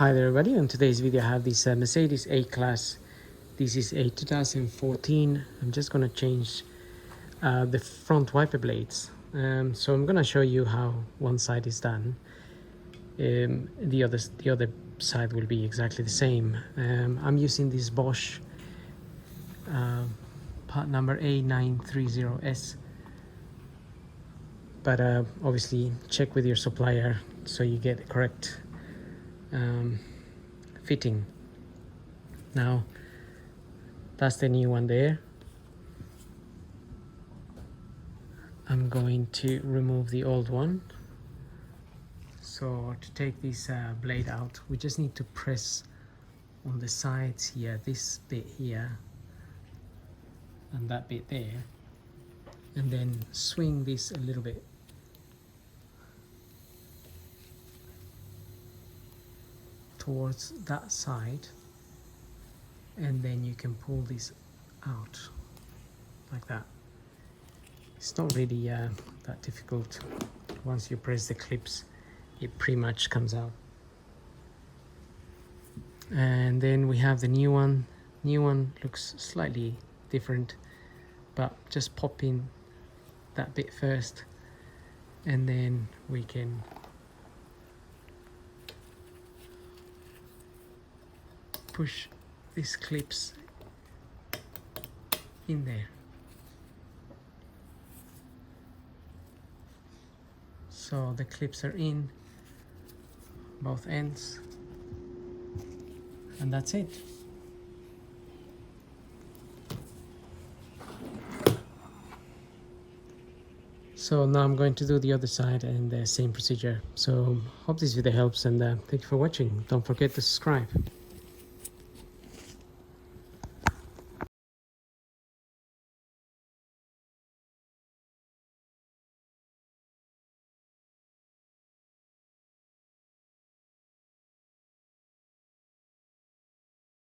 Hi there everybody, in today's video I have this Mercedes A-Class. This is a 2014. I'm just going to change the front wiper blades. So I'm going to show you how one side is done. The other side will be exactly the same. I'm using this Bosch part number A930S. But obviously check with your supplier so you get the correct fitting. Now that's the new one there. I'm going to remove the old one. So to take this blade out, we just need to press on the sides here, this bit here and that bit there, and then swing this a little bit. Towards that side, and then you can pull this out like that. It's not really that difficult. Once you press the clips, it pretty much comes out. And then we have the new one. New one looks slightly different, but just pop in that bit first, and then we can push these clips in there. So the clips are in both ends, and that's it. So now I'm going to do the other side and the same procedure. So hope this video helps, and thank you for watching. Don't forget to subscribe.